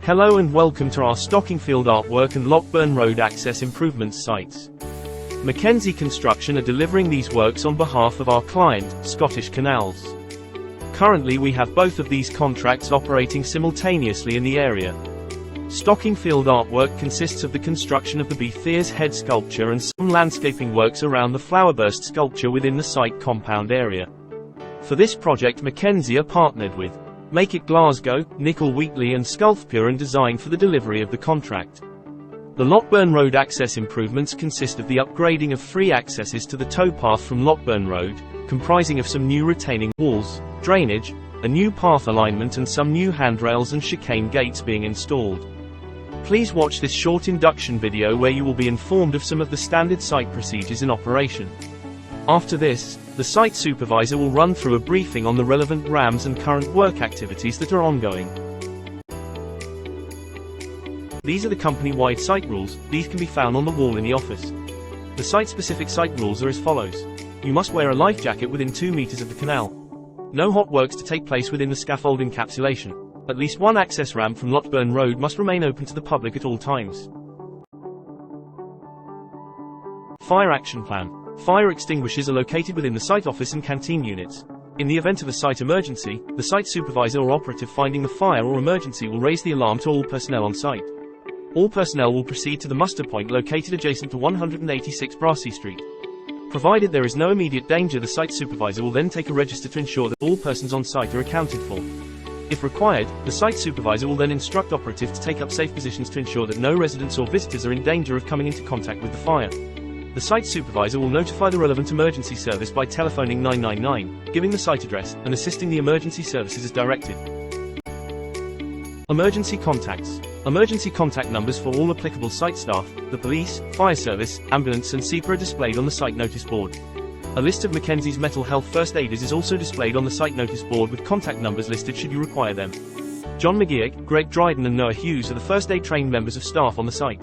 Hello and welcome to our Stockingfield Artwork and Lockburn Road Access Improvements sites. Mackenzie Construction are delivering these works on behalf of our client, Scottish Canals. Currently we have both of these contracts operating simultaneously in the area. Stockingfield Artwork consists of the construction of the Bethere's head sculpture and some landscaping works around the flowerburst sculpture within the site compound area. For this project Mackenzie are partnered with Make It Glasgow, Nickel Wheatley and Sculpture and Design for the delivery of the contract. The Lockburn Road access improvements consist of the upgrading of 3 accesses to the towpath from Lockburn Road, comprising of some new retaining walls, drainage, a new path alignment and some new handrails and chicane gates being installed. Please watch this short induction video where you will be informed of some of the standard site procedures in operation. After this, the site supervisor will run through a briefing on the relevant RAMs and current work activities that are ongoing. These are the company-wide site rules. These can be found on the wall in the office. The site-specific site rules are as follows. You must wear a life jacket within 2 meters of the canal. No hot works to take place within the scaffold encapsulation. At least one access ramp from Lockburn Road must remain open to the public at all times. Fire Action Plan. Fire extinguishers are located within the site office and canteen units. In the event of a site emergency, the site supervisor or operative finding the fire or emergency will raise the alarm to all personnel on site. All personnel will proceed to the muster point located adjacent to 186 Brassey Street. Provided there is no immediate danger, the site supervisor will then take a register to ensure that all persons on site are accounted for. If required, the site supervisor will then instruct operative to take up safe positions to ensure that no residents or visitors are in danger of coming into contact with the fire. The site supervisor will notify the relevant emergency service by telephoning 999, giving the site address, and assisting the emergency services as directed. Emergency contacts. Emergency contact numbers for all applicable site staff, the police, fire service, ambulance and SEPA are displayed on the site notice board. A list of Mackenzie's mental health first aiders is also displayed on the site notice board with contact numbers listed should you require them. John McGeoch, Greg Dryden and Noah Hughes are the first aid trained members of staff on the site.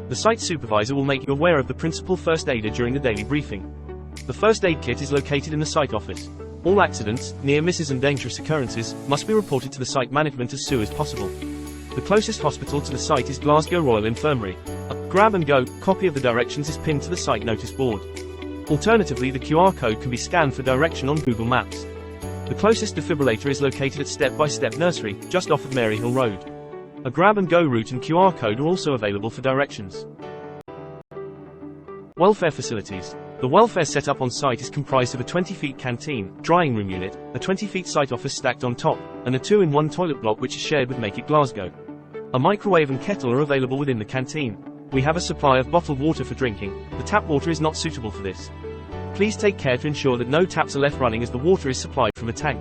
The site supervisor will make you aware of the principal first aider during the daily briefing. The first aid kit is located in the site office. All accidents, near misses and dangerous occurrences, must be reported to the site management as soon as possible. The closest hospital to the site is Glasgow Royal Infirmary. A grab-and-go copy of the directions is pinned to the site notice board. Alternatively, the QR code can be scanned for direction on Google Maps. The closest defibrillator is located at Step by Step Nursery, just off of Maryhill Road. A grab-and-go route and QR code are also available for directions. Welfare facilities. The welfare setup on site is comprised of a 20-feet canteen, drying room unit, a 20-feet site office stacked on top, and a 2-in-1 toilet block which is shared with Make It Glasgow. A microwave and kettle are available within the canteen. We have a supply of bottled water for drinking. The tap water is not suitable for this. Please take care to ensure that no taps are left running as the water is supplied from a tank.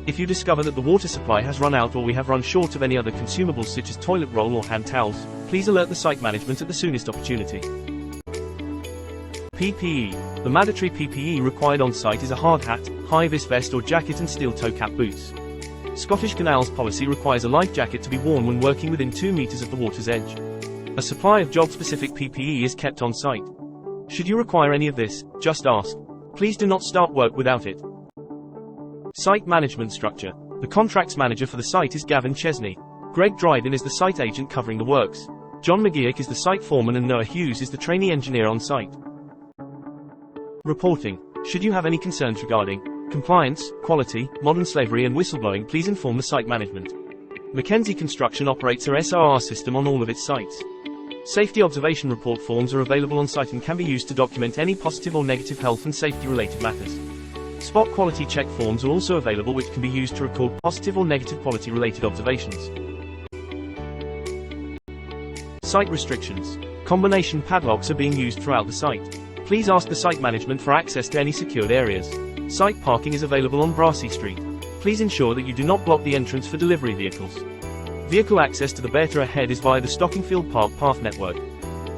If you discover that the water supply has run out or we have run short of any other consumables such as toilet roll or hand towels, please alert the site management at the soonest opportunity. PPE. The mandatory PPE required on site is a hard hat, high-vis vest or jacket and steel toe cap boots. Scottish Canals policy requires a life jacket to be worn when working within 2 meters of the water's edge. A supply of job-specific PPE is kept on site. Should you require any of this, just ask. Please do not start work without it. Site management structure. The contracts manager for the site is Gavin Chesney. Greg Dryden is the site agent covering the works. John McGeoch is the site foreman and Noah Hughes is the trainee engineer on site. Reporting. Should you have any concerns regarding compliance, quality, modern slavery and whistleblowing, please inform the site management. Mackenzie Construction operates a SRR system on all of its sites. Safety observation report forms are available on site and can be used to document any positive or negative health and safety related matters. Spot quality check forms are also available which can be used to record positive or negative quality related observations. Site restrictions. Combination padlocks are being used throughout the site. Please ask the site management for access to any secured areas. Site parking is available on Brassey Street. Please ensure that you do not block the entrance for delivery vehicles. Vehicle access to the Better ahead is via the Stockingfield Park Path network.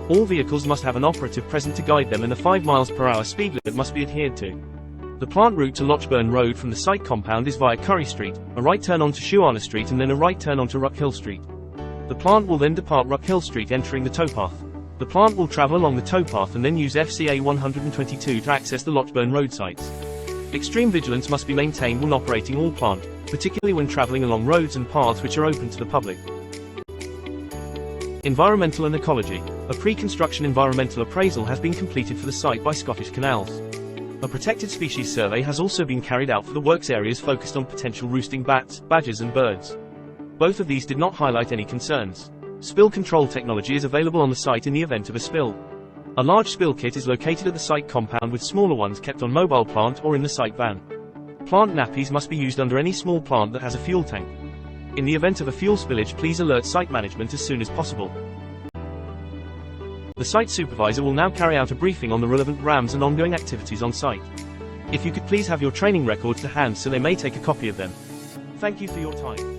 All vehicles must have an operative present to guide them and a 5 mph speed limit must be adhered to. The plant route to Lockburn Road from the site compound is via Curry Street, a right turn onto Shuana Street and then a right turn onto Ruckhill Street. The plant will then depart Ruckhill Street entering the towpath. The plant will travel along the towpath and then use FCA 122 to access the Lockburn Road sites. Extreme vigilance must be maintained when operating all plant, particularly when traveling along roads and paths which are open to the public. Environmental and ecology. A pre-construction environmental appraisal has been completed for the site by Scottish Canals. A protected species survey has also been carried out for the works areas focused on potential roosting bats, badgers and birds. Both of these did not highlight any concerns. Spill control technology is available on the site in the event of a spill. A large spill kit is located at the site compound with smaller ones kept on mobile plant or in the site van. Plant nappies must be used under any small plant that has a fuel tank. In the event of a fuel spillage, please alert site management as soon as possible. The site supervisor will now carry out a briefing on the relevant RAMs and ongoing activities on site. If you could please have your training records to hand so they may take a copy of them. Thank you for your time.